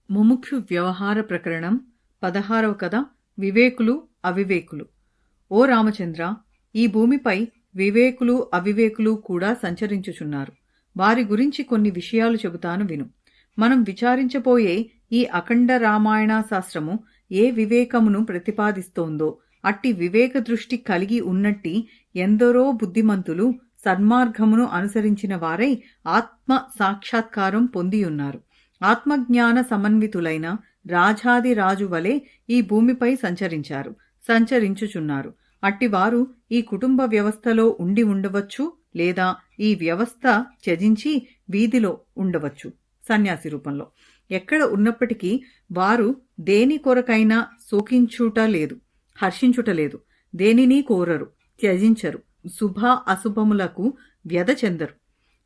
ముముక్షు వ్యవహార ప్రకరణం 16వ కథ వివేకులు అవివేకులు. ఓ రామచంద్ర, ఈ భూమిపై వివేకులు అవివేకులు కూడా సంచరించుచున్నారు. వారి గురించి కొన్ని విషయాలు చెబుతాను విను. మనం విచారించబోయే ఈ అఖండ రామాయణ శాస్త్రము ఏ వివేకమును ప్రతిపాదిస్తోందో అట్టి వివేక దృష్టి కలిగి ఉన్నట్టి ఎందరో బుద్ధిమంతులు సన్మార్గమును అనుసరించిన వారై ఆత్మ సాక్షాత్కారం పొందియున్నారు. ఆత్మజ్ఞాన సమన్వితులైన రాజాదిరాజు వలె ఈ భూమిపై సంచరించుచున్నారు. అట్టివారు ఈ కుటుంబ వ్యవస్థలో ఉండి ఉండవచ్చు, లేదా ఈ వ్యవస్థ త్యజించి వీధిలో ఉండవచ్చు సన్యాసి రూపంలో. ఎక్కడ ఉన్నప్పటికీ వారు దేని కొరకైనా శోకించుట లేదు, హర్షించుట లేదు, దేనిని కోరరు, త్యజించరు, శుభ అశుభములకు వ్యధ చెందరు,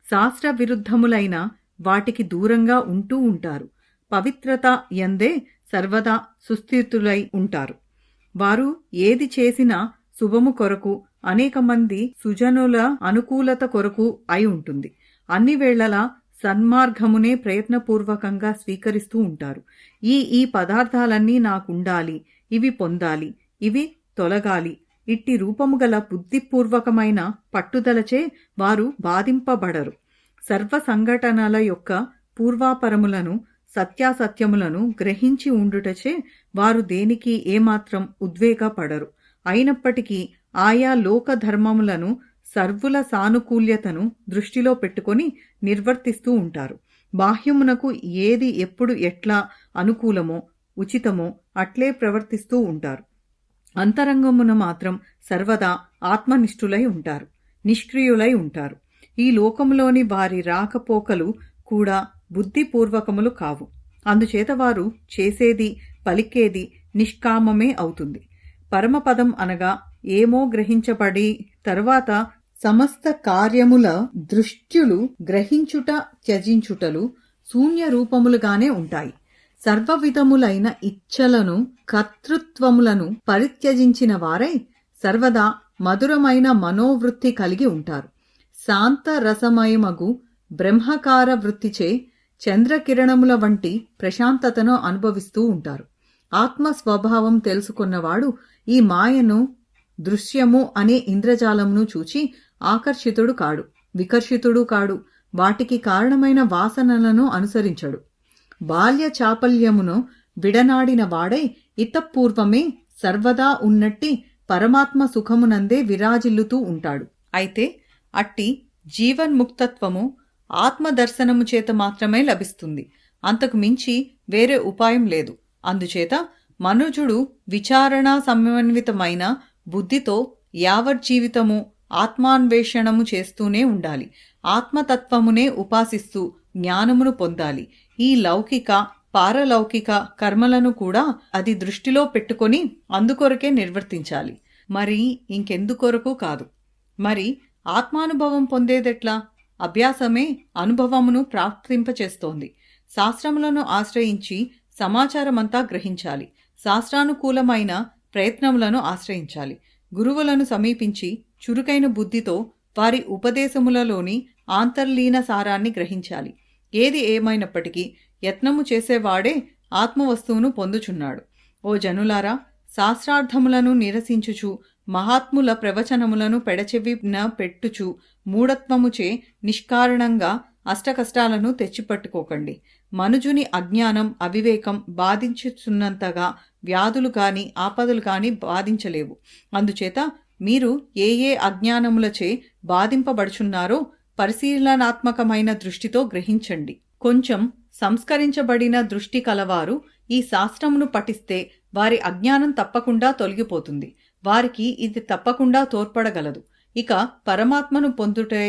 శాస్త్ర విరుద్ధములైన వాటికి దూరంగా ఉంటూ ఉంటారు. పవిత్రత యందే సర్వదా సుస్థితులై ఉంటారు. వారు ఏది చేసినా శుభము కొరకు, అనేక మంది సుజనుల అనుకూలత కొరకు అయి ఉంటుంది. అన్ని వేళలా సన్మార్గమునే ప్రయత్నపూర్వకంగా స్వీకరిస్తూ ఉంటారు. ఈ పదార్థాలన్నీ నాకుండాలి, ఇవి పొందాలి, ఇవి తొలగాలి, ఇట్టి రూపము గల బుద్ధిపూర్వకమైన పట్టుదలచే వారు బాధింపబడరు. సర్వ సంఘటనల యొక్క పూర్వాపరములను, సత్యాసత్యములను గ్రహించి ఉండుటచే వారు దేనికి ఏమాత్రం ఉద్వేగపడరు. అయినప్పటికీ ఆయా లోక ధర్మములను, సర్వుల సానుకూల్యతను దృష్టిలో పెట్టుకొని నిర్వర్తిస్తూ ఉంటారు. బాహ్యమునకు ఏది ఎప్పుడు ఎట్లా అనుకూలమో ఉచితమో అట్లే ప్రవర్తిస్తూ ఉంటారు. అంతరంగమున మాత్రం సర్వదా ఆత్మనిష్ఠులై ఉంటారు, నిష్క్రియులై ఉంటారు. ఈ లోకములోని వారి రాకపోకలు కూడా బుద్ధిపూర్వకములు కావు. అందుచేత వారు చేసేది, పలికేది నిష్కామమే అవుతుంది. పరమపదం అనగా ఏమో గ్రహించబడి తరువాత సమస్త కార్యముల దృష్ట్యులు గ్రహించుట, త్యజించుటలు శూన్య రూపములుగానే ఉంటాయి. సర్వవిధములైన ఇచ్ఛలను, కర్తృత్వములను పరిత్యజించిన వారై సర్వదా మధురమైన మనోవృత్తి కలిగి ఉంటారు. శాంత రసమయమగు బ్రహ్మకార వృత్తిచే చంద్రకిరణముల వంటి ప్రశాంతతను అనుభవిస్తూ ఉంటారు. ఆత్మ స్వభావం తెలుసుకున్నవాడు ఈ మాయను, దృశ్యము అనే ఇంద్రజాలమును చూచి ఆకర్షితుడు కాడు, వికర్షితుడు కాడు, వాటికి కారణమైన వాసనలను అనుసరించడు. బాల్య చాపల్యమును విడనాడిన వాడై ఇతపూర్వమే సర్వదా ఉన్నట్టి పరమాత్మ సుఖమునందే విరాజిల్లుతూ ఉంటాడు. అయితే అట్టి జీవన్ముక్తత్వము ఆత్మదర్శనము చేత మాత్రమే లభిస్తుంది. అంతకు మించి వేరే ఉపాయం లేదు. అందుచేత మనుజుడు విచారణా సమన్వితమైన బుద్ధితో యావజ్జీవితము ఆత్మాన్వేషణము చేస్తూనే ఉండాలి. ఆత్మతత్వమునే ఉపాసిస్తూ జ్ఞానమును పొందాలి. ఈ లౌకిక, పారలౌకిక కర్మలను కూడా అది దృష్టిలో పెట్టుకొని అందుకొరకే నిర్వర్తించాలి, మరి ఇంకెందుకొరకు కాదు. మరి ఆత్మానుభవం పొందేదెట్లా? అభ్యాసమే అనుభవమును ప్రాప్తింపచేస్తోంది. శాస్త్రములను ఆశ్రయించి సమాచారమంతా గ్రహించాలి. శాస్త్రానుకూలమైన ప్రయత్నములను ఆశ్రయించాలి. గురువులను సమీపించి చురుకైన బుద్ధితో వారి ఉపదేశములలోని ఆంతర్లీన సారాన్ని గ్రహించాలి. ఏది ఏమైనప్పటికీ యత్నము చేసేవాడే ఆత్మవస్తువును పొందుచున్నాడు. ఓ జనులారా, శాస్త్రార్థములను నిరసించుచు మహాత్ముల ప్రవచనములను పెడచెవిన పెట్టుచు మూఢత్వముచే నిష్కారణంగా అష్టకష్టాలను తెచ్చిపట్టుకోకండి. మనుజుని అజ్ఞానం, అవివేకం బాధించుచున్నంతగా వ్యాధులు గాని ఆపదలు గాని బాధించలేవు. అందుచేత మీరు ఏ అజ్ఞానములచే బాధింపబడుచున్నారో పరిశీలనాత్మకమైన దృష్టితో గ్రహించండి. కొంచెం సంస్కరించబడిన దృష్టి కలవారు ఈ శాస్త్రమును పఠిస్తే వారి అజ్ఞానం తప్పకుండా తొలగిపోతుంది. వారికి ఇది తప్పకుండా తోడ్పడగలదు. ఇక పరమాత్మను పొందుటే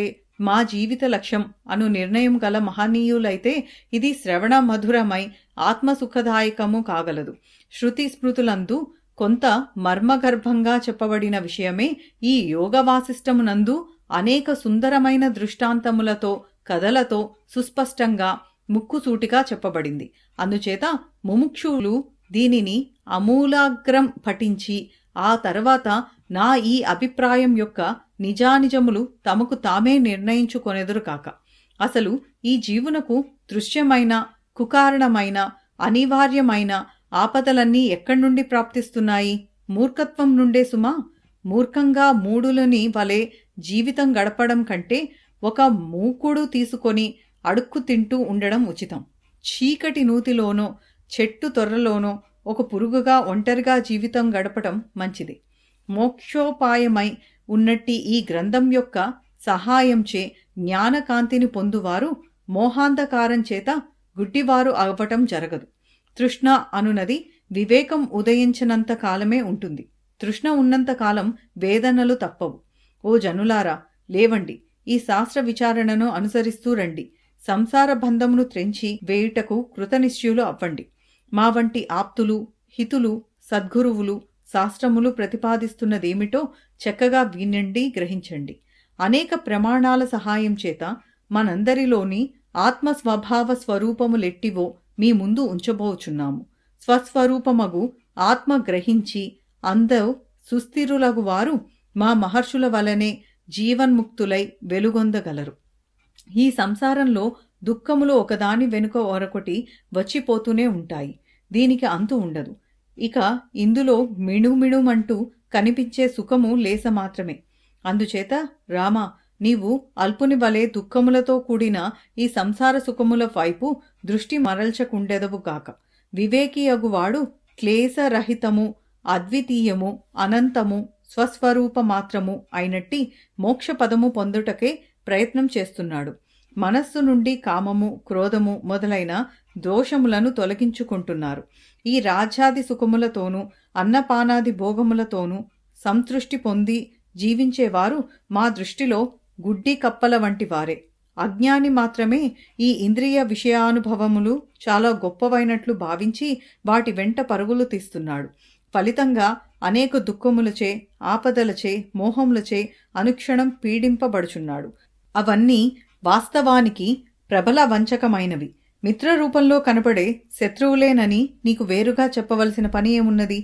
మా జీవిత లక్ష్యం అను నిర్ణయం గల మహనీయులైతే ఇది శ్రవణ మధురమై ఆత్మసుఖదాయకము కాగలదు. శృతి స్మృతులందు కొంత మర్మగర్భంగా చెప్పబడిన విషయమే ఈ యోగ వాసిష్టమునందు అనేక సుందరమైన దృష్టాంతములతో, కథలతో సుస్పష్టంగా ముక్కుసూటిగా చెప్పబడింది. అందుచేత ముముక్షులు దీనిని అమూలాగ్రం పఠించి ఆ తర్వాత నా ఈ అభిప్రాయం యొక్క నిజానిజములు తమకు తామే నిర్ణయించుకొనెదరు కాక. అసలు ఈ జీవునకు దృశ్యమైన, కుకారణమైన అనివార్యమైన ఆపదలన్నీ ఎక్కడి నుండి ప్రాప్తిస్తున్నాయి? మూర్ఖత్వం నుండే సుమా. మూర్ఖంగా మూఢులని వలె జీవితం గడపడం కంటే ఒక మూకుడు తీసుకొని అడుక్కు తింటూ ఉండడం ఉచితం. చీకటి నూతిలోనో చెట్టు తొర్రలోనో ఒక పురుగుగా ఒంటరిగా జీవితం గడపడం మంచిది. మోక్షోపాయమై ఉన్నట్టి ఈ గ్రంథం యొక్క సహాయంచే జ్ఞానకాంతిని పొందువారు మోహాంధకారం చేత గుడ్డివారు అవ్వటం జరగదు. తృష్ణ అనునది వివేకం ఉదయించినంత కాలమే ఉంటుంది. తృష్ణ ఉన్నంత కాలం వేదనలు తప్పవు. ఓ జనులారా, లేవండి, ఈ శాస్త్ర విచారణను అనుసరిస్తూ రండి. సంసార బంధమును త్రెంచి వేయుటకు కృతనిశ్చయులు అవ్వండి. మా వంటి ఆప్తులు, హితులు, సద్గురువులు శాస్త్రములు ప్రతిపాదిస్తున్నదేమిటో చక్కగా వినండి, గ్రహించండి. అనేక ప్రమాణాల సహాయం చేత మనందరిలోని ఆత్మస్వభావ స్వరూపములెట్టివో మీ ముందు ఉంచబోచున్నాము. స్వస్వరూపమగు ఆత్మ గ్రహించి అందరూ సుస్థిరులగు వారు మా మహర్షుల వలనే జీవన్ముక్తులై వెలుగొందగలరు. ఈ సంసారంలో దుఃఖములు ఒకదాని వెనుక మరొకటి వచ్చిపోతూనే ఉంటాయి. దీనికి అంతు ఉండదు. ఇక ఇందులో మిణుమిణుమంటూ కనిపించే సుఖము లేస మాత్రమే. అందుచేత రామా, నీవు అల్పుని వలె దుఃఖములతో కూడిన ఈ సంసార సుఖముల వైపు దృష్టి మరల్చకుండెదవుగాక. వివేకియగువాడు క్లేశరహితము, అద్వితీయము, అనంతము, స్వస్వరూపమాత్రము అయినట్టి మోక్షపదము పొందుటకే ప్రయత్నం చేస్తున్నాడు. మనస్సు నుండి కామము, క్రోధము మొదలైన దోషములను తొలగించుకుంటున్నారు. ఈ రాజ్యాది సుఖములతోనూ అన్నపానాది భోగములతోనూ సంతృష్టి పొంది జీవించేవారు మా దృష్టిలో గుడ్డి కప్పల వంటి వారే. అజ్ఞాని మాత్రమే ఈ ఇంద్రియ విషయానుభవములు చాలా గొప్పవైనట్లు భావించి వాటి వెంట పరుగులు తీస్తున్నాడు. ఫలితంగా అనేక దుఃఖములచే, ఆపదలచే, మోహములచే అనుక్షణం పీడింపబడుచున్నాడు. అవన్నీ వాస్తవానికి ప్రబల వంచకమైనవి. మిత్రరూపంలో కనపడే శత్రువులేనని నీకు వేరుగా చెప్పవలసిన పని ఏమున్నది?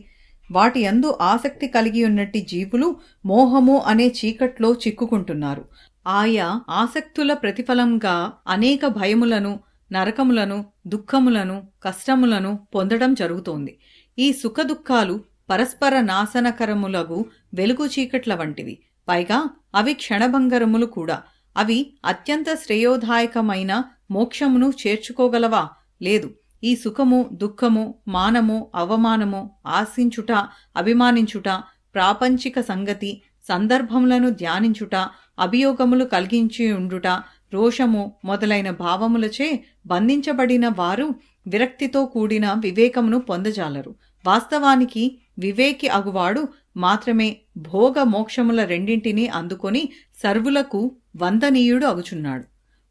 వాటి యందు ఆసక్తి కలిగి ఉన్నట్టి జీవులు మోహము అనే చీకట్లో చిక్కుకుంటున్నారు. ఆయా ఆసక్తుల ప్రతిఫలంగా అనేక భయములను, నరకములను, దుఃఖములను, కష్టములను పొందడం జరుగుతోంది. ఈ సుఖదుఖాలు పరస్పర నాశనకరములగు వెలుగు చీకట్ల వంటివి. పైగా అవి క్షణభంగరములు కూడా. అవి అత్యంత శ్రేయోదాయకమైన మోక్షమును చేర్చుకోగలవా? లేదు. ఈ సుఖము, దుఃఖము, మానము, అవమానము, ఆశించుట, అభిమానించుట, ప్రాపంచిక సంగతి, సందర్భములను ధ్యానించుట, అభియోగములు కలిగించి ఉండుట, రోషము మొదలైన భావములచే బంధించబడిన వారు విరక్తితో కూడిన వివేకమును పొందజాలరు. వాస్తవానికి వివేకి అగువాడు మాత్రమే భోగ మోక్షముల రెండింటినీ అందుకొని సర్వులకు వందనీయుడు అగుచున్నాడు.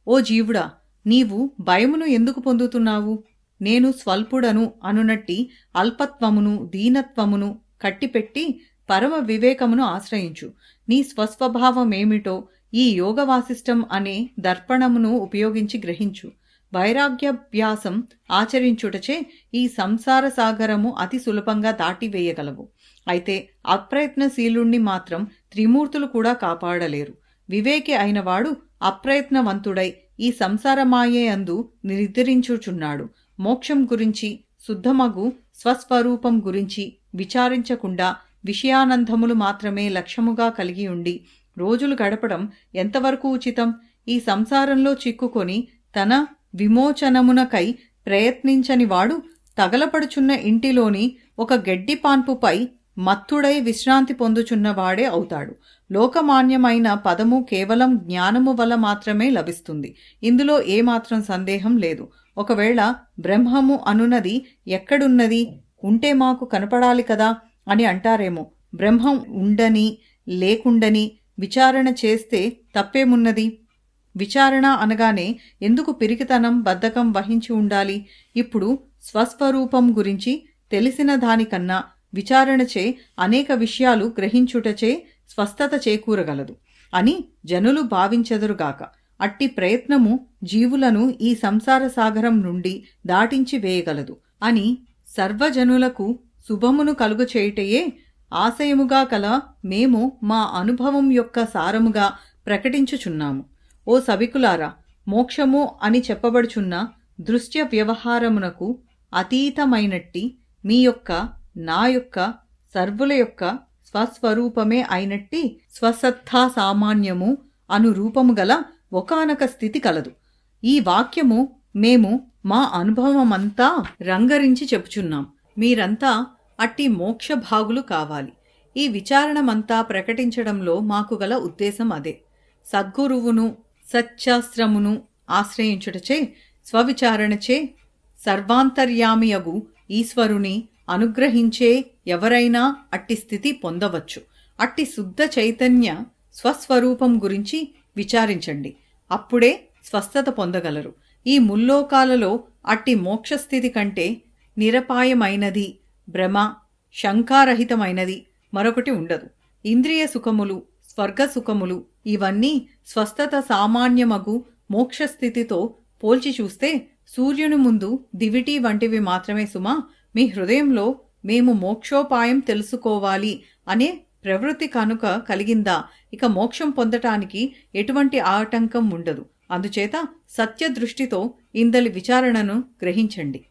ఓ జీవుడా, నీవు భయమును ఎందుకు పొందుతున్నావు? నేను స్వల్పుడను అనునట్టి అల్పత్వమును, దీనత్వమును కట్టిపెట్టి పరమ వివేకమును ఆశ్రయించు. నీ స్వస్వభావమేమిటో ఈ యోగ వాసిష్టం అనే దర్పణమును ఉపయోగించి గ్రహించు. వైరాగ్యాభ్యాసం ఆచరించుటచే ఈ సంసార సాగరము అతి సులభంగా దాటివేయగలవు. అయితే అప్రయత్నశీలుణ్ణి మాత్రం త్రిమూర్తులు కూడా కాపాడలేరు. వివేకి అయినవాడు అప్రయత్నవంతుడై ఈ సంసారమాయేయందు నిద్రించుచున్నాడు. మోక్షం గురించి, శుద్ధమగు స్వస్వరూపం గురించి విచారించకుండా విషయానందములు మాత్రమే లక్ష్యముగా కలిగి ఉండి రోజులు గడపడం ఎంతవరకు ఉచితం? ఈ సంసారంలో చిక్కుకొని తన విమోచనమునకై ప్రయత్నించని వాడు తగలపడుచున్న ఇంటిలోని ఒక గెడ్డి పాన్పుపై మత్తుడై విశ్రాంతి పొందుచున్నవాడే అవుతాడు. లోకమాన్యమైన పదము కేవలం జ్ఞానము వల్ల మాత్రమే లభిస్తుంది. ఇందులో ఏమాత్రం సందేహం లేదు. ఒకవేళ బ్రహ్మము అనున్నది ఎక్కడున్నది? ఉంటే మాకు కనపడాలి కదా అని అంటారేమో. బ్రహ్మం ఉండని లేకుండని విచారణ చేస్తే తప్పేమున్నది? విచారణ అనగానే ఎందుకు పిరికితనం, బద్ధకం వహించి ఉండాలి? ఇప్పుడు స్వస్వరూపం గురించి తెలిసిన దానికన్నా విచారణచే అనేక విషయాలు గ్రహించుటచే స్వస్థత చేకూరగలదు అని జనులు భావించెదరుగాక. అట్టి ప్రయత్నము జీవులను ఈ సంసార సాగరం నుండి దాటించి వేయగలదు అని సర్వజనులకు శుభమును కలుగచేయుటయే ఆశయముగా కల మేము మా అనుభవం యొక్క సారముగా ప్రకటించుచున్నాము. ఓ సభికులారా, మోక్షము అని చెప్పబడుచున్న దృశ్య వ్యవహారమునకు అతీతమైనట్టి మీ యొక్క నా యొక్క సర్వుల యొక్క స్వస్వరూపమే అయినట్టి స్వసత్తా సామాన్యము అను రూపము గల ఒకానొక స్థితి కలదు. ఈ వాక్యము మేము మా అనుభవమంతా రంగరించి చెప్పుచున్నాం. మీరంతా అట్టి మోక్షభాగులు కావాలి. ఈ విచారణమంతా ప్రకటించడంలో మాకు గల ఉద్దేశం అదే. సద్గురువును సచ్చాస్త్రమును ఆశ్రయించుటచే స్వవిచారణచే సర్వాంతర్యామియగు ఈశ్వరుని అనుగ్రహించే ఎవరైనా అట్టి స్థితి పొందవచ్చు. అట్టి శుద్ధ చైతన్య స్వస్వరూపం గురించి విచారించండి. అప్పుడే స్వస్థత పొందగలరు. ఈ ముల్లోకాలలో అట్టి మోక్షస్థితి కంటే నిరపాయమైనది, భ్రమ, శంకారహితమైనది మరొకటి ఉండదు. ఇంద్రియ సుఖములు, స్వర్గ సుఖములు ఇవన్నీ స్వస్థత సామాన్యమగు మోక్షస్థితితో పోల్చి చూస్తే సూర్యుని ముందు దివిటి వంటివి మాత్రమే సుమా. మీ హృదయంలో మేము మోక్షోపాయం తెలుసుకోవాలి అనే ప్రవృత్తి కనుక కలిగిందా, ఇక మోక్షం పొందటానికి ఎటువంటి ఆటంకం ఉండదు. అందుచేత సత్య దృష్టితో ఇందలి విచారణను గ్రహించండి.